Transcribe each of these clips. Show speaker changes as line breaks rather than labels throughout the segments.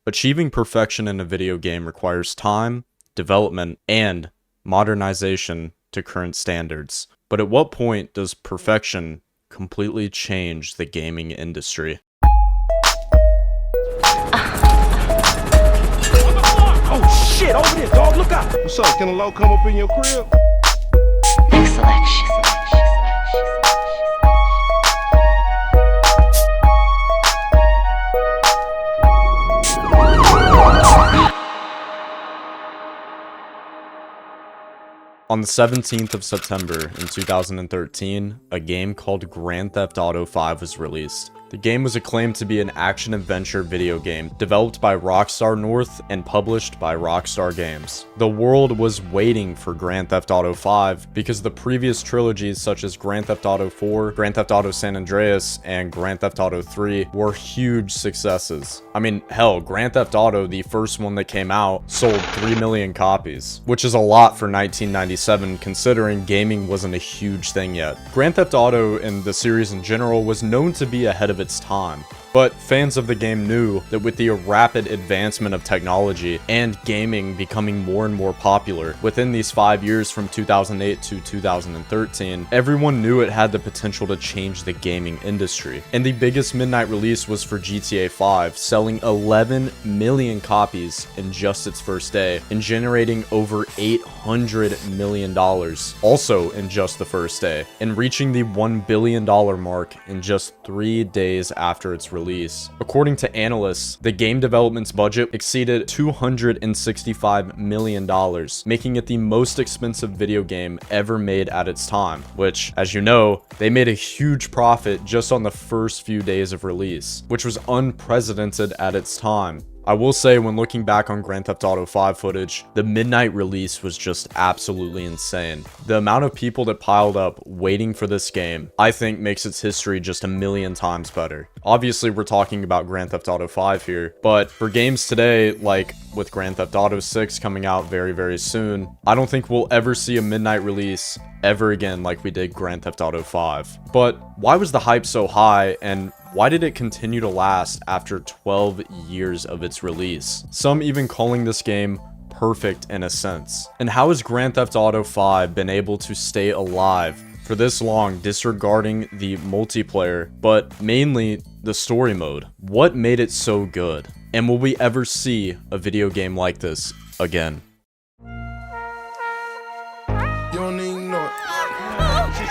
Achieving perfection in a video game requires time, development, and modernization to current standards. But at what point does perfection completely change the gaming industry?
Oh shit, over there, dog, look out! What's up, can a low come up in your crib?
Next selection.
On the 17th of September in 2013, a game called Grand Theft Auto 5 was released. The game was acclaimed to be an action-adventure video game developed by Rockstar North and published by Rockstar Games. The world was waiting for Grand Theft Auto 5 because the previous trilogies such as Grand Theft Auto 4, Grand Theft Auto San Andreas, and Grand Theft Auto 3 were huge successes. I mean, hell, Grand Theft Auto, the first one that came out, sold 3 million copies, which is a lot for 1997 considering gaming wasn't a huge thing yet. Grand Theft Auto and the series in general was known to be ahead of its time. But fans of the game knew that with the rapid advancement of technology and gaming becoming more and more popular within these 5 years from 2008 to 2013, everyone knew it had the potential to change the gaming industry. And the biggest midnight release was for GTA 5, selling 11 million copies in just its first day and generating over $800 million also in just the first day, and reaching the $1 billion mark in just 3 days after its release. According to analysts, the game development's budget exceeded $265 million, making it the most expensive video game ever made at its time, which, as you know, they made a huge profit just on the first few days of release, which was unprecedented at its time. I will say, when looking back on Grand Theft Auto 5 footage, the midnight release was just absolutely insane. The amount of people that piled up waiting for this game, I think, makes its history just a million times better. Obviously, we're talking about Grand Theft Auto 5 here, but for games today, like with Grand Theft Auto 6 coming out very, very soon, I don't think we'll ever see a midnight release ever again like we did Grand Theft Auto 5. But why was the hype so high, and why did it continue to last after 12 years of its release? Some even calling this game perfect in a sense. And how has Grand Theft Auto 5 been able to stay alive for this long, disregarding the multiplayer, but mainly the story mode? What made it so good? And will we ever see a video game like this again?
You don't even know it.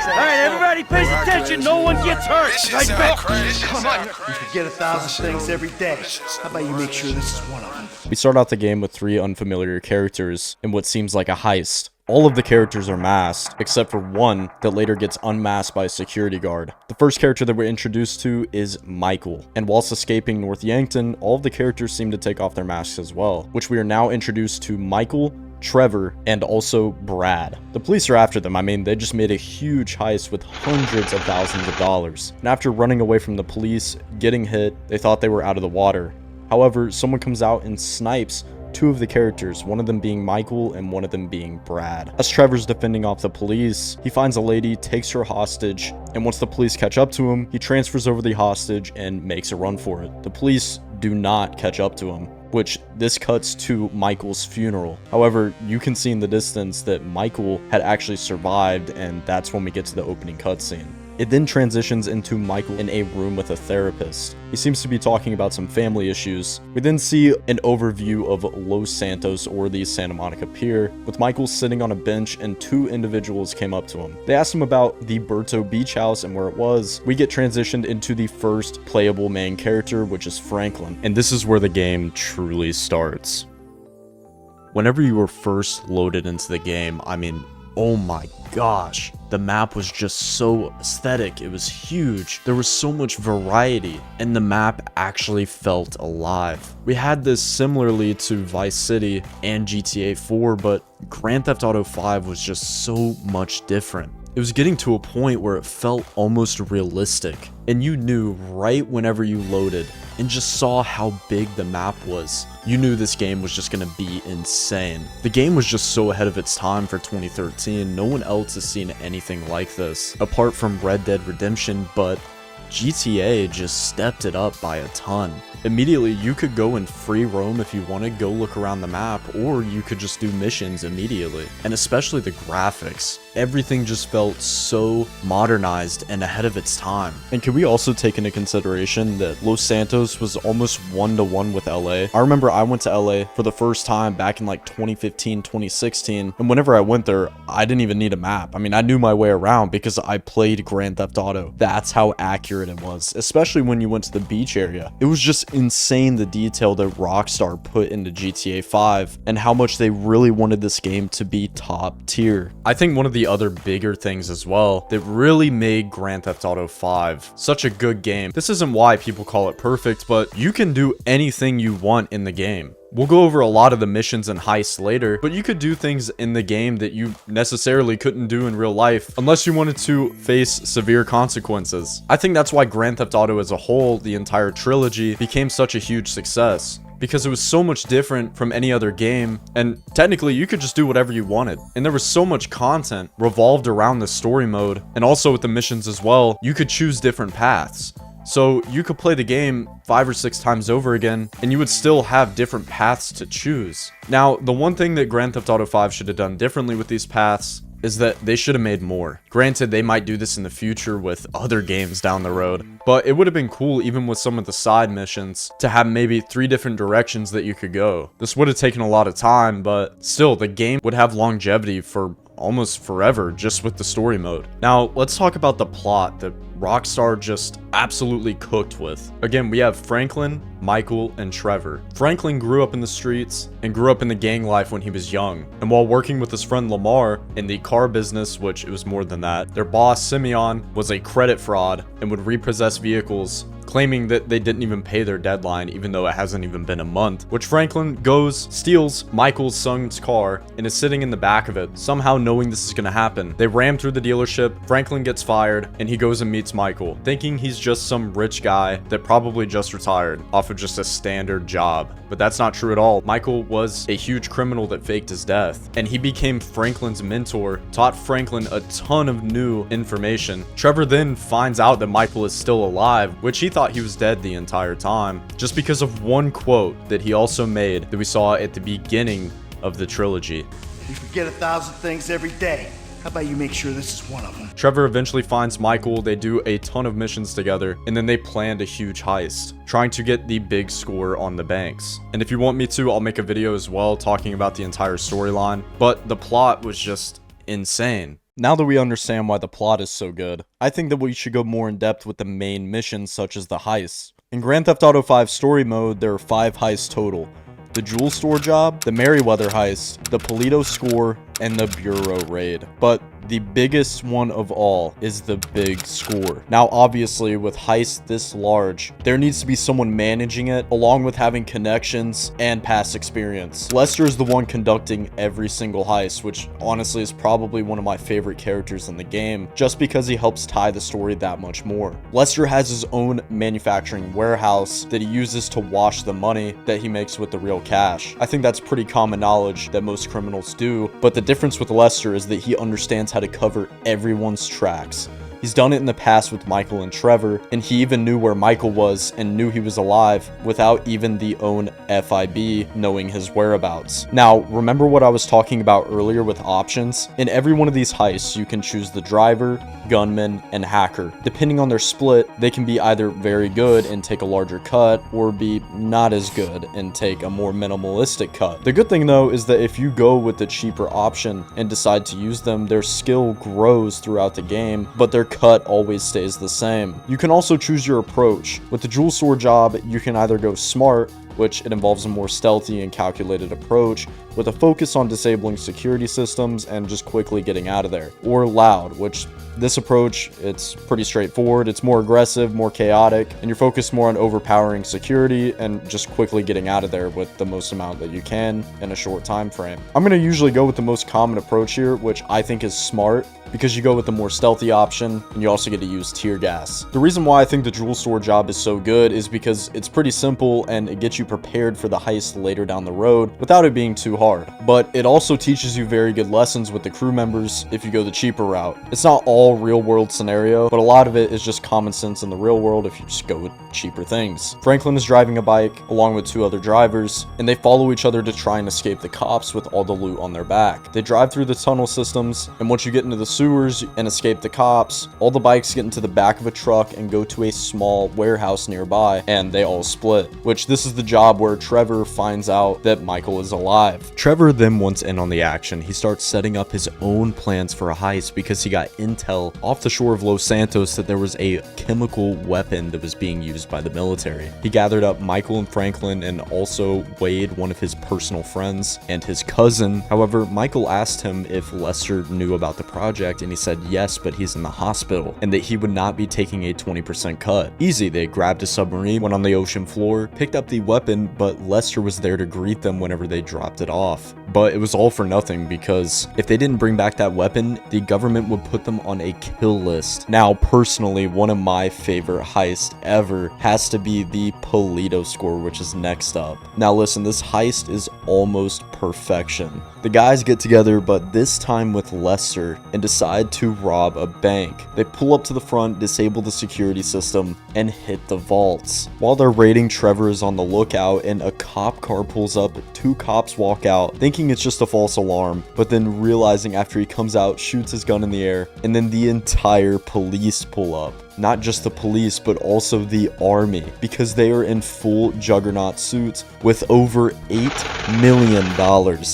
Alright, everybody pays attention, no one gets hurt. Right back.
Come on, you forget 1,000 things every day. How about you make sure this is one of them?
We start out the game with 3 unfamiliar characters in what seems like a heist. All of the characters are masked, except for one that later gets unmasked by a security guard. The first character that we're introduced to is Michael, and whilst escaping North Yankton, all of the characters seem to take off their masks as well, which we are now introduced to Michael, Trevor, and also Brad. The police are after them. I mean, they just made a huge heist with hundreds of thousands of dollars. And after running away from the police, getting hit, they thought they were out of the water. However, someone comes out and snipes 2 of the characters, one of them being Michael and one of them being Brad. As Trevor's defending off the police, he finds a lady, takes her hostage, and once the police catch up to him, he transfers over the hostage and makes a run for it. The police do not catch up to him, which this cuts to Michael's funeral. However, you can see in the distance that Michael had actually survived, and that's when we get to the opening cutscene. It then transitions into Michael in a room with a therapist. He seems to be talking about some family issues. We then see an overview of Los Santos, or the Santa Monica Pier, with Michael sitting on a bench and 2 individuals came up to him. They asked him about the Berto Beach House and where it was. We get transitioned into the first playable main character, which is Franklin. And this is where the game truly starts. Whenever you were first loaded into the game, I mean, oh my gosh, the map was just so aesthetic. It was huge. There was so much variety, and the map actually felt alive. We had this similarly to Vice City and GTA 4, but Grand Theft Auto 5 was just so much different. It was getting to a point where it felt almost realistic, and you knew right whenever you loaded and just saw how big the map was, you knew this game was just gonna be insane. The game was just so ahead of its time for 2013. No one else has seen anything like this, apart from Red Dead Redemption, but GTA just stepped it up by a ton. Immediately, you could go in free roam if you wanted, go look around the map, or you could just do missions immediately. And especially the graphics. Everything just felt so modernized and ahead of its time. And can we also take into consideration that Los Santos was almost 1-to-1 with LA? I remember I went to LA for the first time back in like 2015, 2016, and whenever I went there, I didn't even need a map. I mean, I knew my way around because I played Grand Theft Auto. That's how accurate it was, especially when you went to the beach area. It was just insane the detail that Rockstar put into GTA 5 and how much they really wanted this game to be top tier. I think one of the other bigger things as well that really made Grand Theft Auto 5 such a good game. This isn't why people call it perfect, but you can do anything you want in the game. We'll go over a lot of the missions and heists later, but you could do things in the game that you necessarily couldn't do in real life unless you wanted to face severe consequences. I think that's why Grand Theft Auto as a whole, the entire trilogy, became such a huge success. Because it was so much different from any other game, and technically you could just do whatever you wanted. And there was so much content revolved around the story mode, and also with the missions as well, you could choose different paths. So you could play the game 5 or 6 times over again, and you would still have different paths to choose. Now, the one thing that Grand Theft Auto 5 should have done differently with these paths is that they should have made more. Granted, they might do this in the future with other games down the road, but it would have been cool even with some of the side missions to have maybe 3 different directions that you could go. This would have taken a lot of time, but still, the game would have longevity for almost forever just with the story mode. Now, let's talk about the plot that Rockstar just absolutely cooked with. Again, we have Franklin, Michael, and Trevor. Franklin grew up in the streets and grew up in the gang life when he was young. And while working with his friend Lamar in the car business, which it was more than that, their boss Simeon was a credit fraud and would repossess vehicles, claiming that they didn't even pay their deadline even though it hasn't even been a month, which Franklin goes, steals Michael's son's car and is sitting in the back of it, somehow knowing this is going to happen. They ram through the dealership, Franklin gets fired, and he goes and meets Michael, thinking he's just some rich guy that probably just retired off of just a standard job. But that's not true at all. Michael was a huge criminal that faked his death, and he became Franklin's mentor, taught Franklin a ton of new information. Trevor then finds out that Michael is still alive, which he thought he was dead the entire time, just because of one quote that he also made that we saw at the beginning of the trilogy.
You forget 1,000 things every day. How about you make sure this is one of them?
Trevor eventually finds Michael, they do a ton of missions together, and then they planned a huge heist, trying to get the big score on the banks. And if you want me to, I'll make a video as well talking about the entire storyline, but the plot was just insane. Now that we understand why the plot is so good, I think that we should go more in depth with the main missions such as the heists. In Grand Theft Auto 5 story mode, there are 5 heists total. The Jewel Store job, the Merryweather heist, the Polito score, and the Bureau raid. But the biggest one of all is the big score. Now, obviously, with heists this large, there needs to be someone managing it, along with having connections and past experience. Lester is the one conducting every single heist, which honestly is probably one of my favorite characters in the game, just because he helps tie the story that much more. Lester has his own manufacturing warehouse that he uses to wash the money that he makes with the real cash. I think that's pretty common knowledge that most criminals do, but the difference with Lester is that he understands how to cover everyone's tracks. He's done it in the past with Michael and Trevor, and he even knew where Michael was and knew he was alive without even the own FIB knowing his whereabouts. Now, remember what I was talking about earlier with options? In every one of these heists, you can choose the driver, gunman, and hacker. Depending on their split, they can be either very good and take a larger cut, or be not as good and take a more minimalistic cut. The good thing though is that if you go with the cheaper option and decide to use them, their skill grows throughout the game, but their cut always stays the same. You can also choose your approach. With the Jewel Store job, you can either go smart, which it involves a more stealthy and calculated approach with a focus on disabling security systems and just quickly getting out of there, or loud, which this approach, it's pretty straightforward. It's more aggressive, more chaotic, and you're focused more on overpowering security and just quickly getting out of there with the most amount that you can in a short time frame. I'm going to usually go with the most common approach here, which I think is smart, because you go with the more stealthy option and you also get to use tear gas. The reason why I think the Jewel Store job is so good is because it's pretty simple and it gets you you prepared for the heist later down the road without it being too hard. But it also teaches you very good lessons with the crew members if you go the cheaper route. It's not all real world scenario, but a lot of it is just common sense in the real world if you just go with cheaper things. Franklin is driving a bike along with 2 other drivers, and they follow each other to try and escape the cops with all the loot on their back. They drive through the tunnel systems, and once you get into the sewers and escape the cops, all the bikes get into the back of a truck and go to a small warehouse nearby, and they all split, which this is the job where Trevor finds out that Michael is alive. Trevor then wants in on the action. He starts setting up his own plans for a heist because he got intel off the shore of Los Santos that there was a chemical weapon that was being used by the military. He gathered up Michael and Franklin and also Wade, one of his personal friends, and his cousin. However, Michael asked him if Lester knew about the project, and he said yes, but he's in the hospital, and that he would not be taking a 20% cut. Easy, they grabbed a submarine, went on the ocean floor, picked up the weapon, but Lester was there to greet them whenever they dropped it off. But it was all for nothing, because if they didn't bring back that weapon, the government would put them on a kill list. Now, personally, one of my favorite heists ever has to be the Polito score, which is next up. Now listen, this heist is almost perfection. The guys get together, but this time with Lester, and decide to rob a bank. They pull up to the front, disable the security system, and hit the vaults. While they're raiding, Trevor is on the lookout, and a cop car pulls up. 2 cops walk out, thinking it's just a false alarm, but then realizing after he comes out, shoots his gun in the air, and then the entire police pull up. Not just the police, but also the army, because they are in full juggernaut suits with over $8 million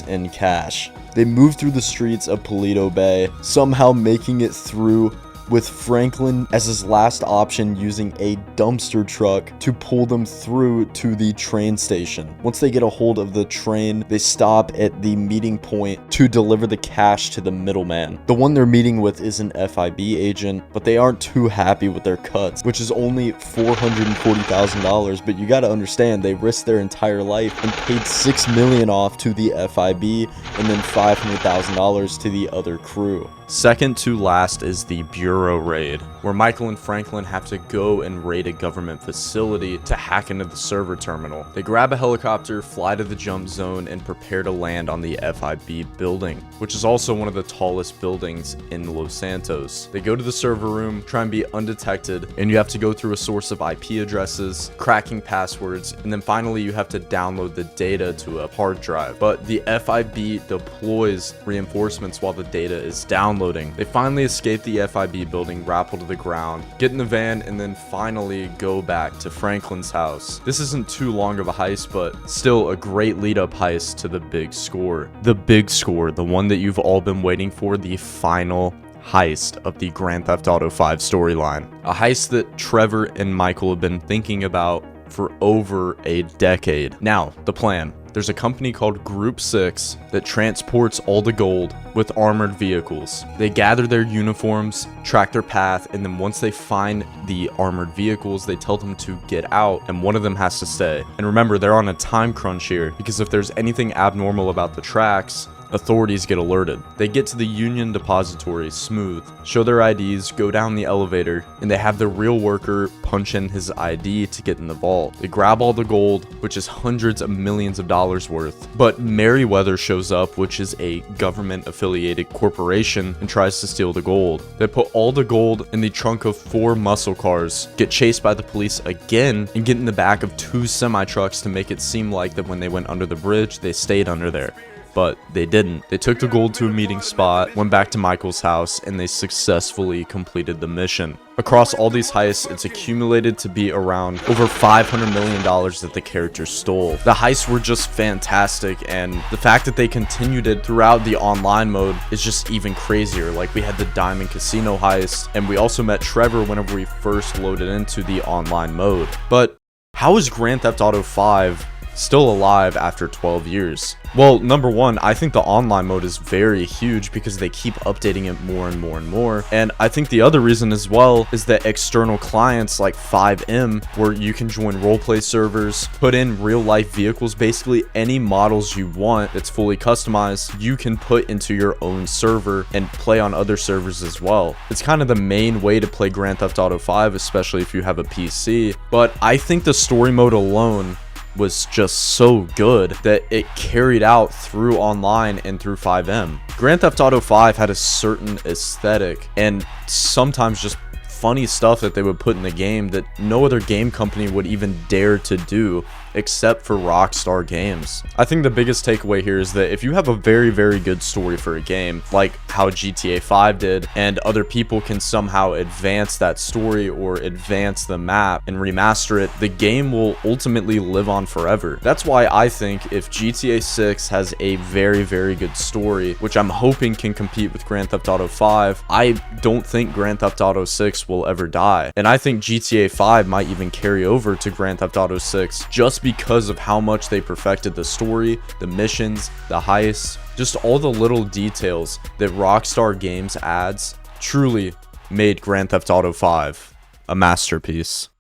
in cash. They move through the streets of Polito Bay, somehow making it through with Franklin as his last option, using a dumpster truck to pull them through to the train station. Once they get a hold of the train, they stop at the meeting point to deliver the cash to the middleman. The one they're meeting with is an FIB agent, but they aren't too happy with their cuts, which is only $440,000, but you gotta understand, they risked their entire life and paid $6 million off to the FIB and then $500,000 to the other crew. Second to last is the Bureau raid, where Michael and Franklin have to go and raid a government facility to hack into the server terminal. They grab a helicopter, fly to the jump zone, and prepare to land on the FIB building, which is also one of the tallest buildings in Los Santos. They go to the server room, try and be undetected, and you have to go through a source of IP addresses, cracking passwords, and then finally you have to download the data to a hard drive. But the FIB deploys reinforcements while the data is downloading. They finally escape the FIB building, rappel to the ground, get in the van, and then finally go back to Franklin's house. This isn't too long of a heist, but still a great lead-up heist to the big score. The big score, the one that you've all been waiting for, the final heist of the Grand Theft Auto 5 storyline. A heist that Trevor and Michael have been thinking about for over a decade. Now, the plan. There's a company called Group 6 that transports all the gold with armored vehicles. They gather their uniforms, track their path, and then once they find the armored vehicles, they tell them to get out, and one of them has to stay. And remember, they're on a time crunch here, because if there's anything abnormal about the tracks, authorities get alerted. They get to the Union Depository smooth, show their IDs, go down the elevator, and they have the real worker punch in his ID to get in the vault. They grab all the gold, which is hundreds of millions of dollars worth. But Merriweather shows up, which is a government affiliated corporation, and tries to steal the gold. They put all the gold in the trunk of 4 muscle cars, get chased by the police again, and get in the back of 2 semi-trucks to make it seem like that when they went under the bridge, they stayed under there. But they didn't. They took the gold to a meeting spot, went back to Michael's house, and they successfully completed the mission. Across all these heists, it's accumulated to be around over $500 million that the characters stole. The heists were just fantastic, and the fact that they continued it throughout the online mode is just even crazier. Like, we had the Diamond Casino heist, and we also met Trevor whenever we first loaded into the online mode. But how is Grand Theft Auto 5 still alive after 12 years? Well, number one, I think the online mode is very huge because they keep updating it more and more and more. And I think the other reason as well is that external clients like 5M, where you can join roleplay servers, put in real life vehicles, basically any models you want that's fully customized, you can put into your own server and play on other servers as well. It's kind of the main way to play Grand Theft Auto 5, especially if you have a PC. But I think the story mode alone was just so good that it carried out through online and through 5M. Grand Theft Auto 5 had a certain aesthetic and sometimes just funny stuff that they would put in the game that no other game company would even dare to do except for Rockstar Games. I think the biggest takeaway here is that if you have a very, very good story for a game, like how GTA 5 did, and other people can somehow advance that story or advance the map and remaster it, the game will ultimately live on forever. That's why I think if GTA 6 has a very, very good story, which I'm hoping can compete with Grand Theft Auto 5, I don't think Grand Theft Auto 6 will ever die. And I think GTA 5 might even carry over to Grand Theft Auto 6 just because of how much they perfected the story, the missions, the heists, just all the little details that Rockstar Games adds truly made Grand Theft Auto 5 a masterpiece.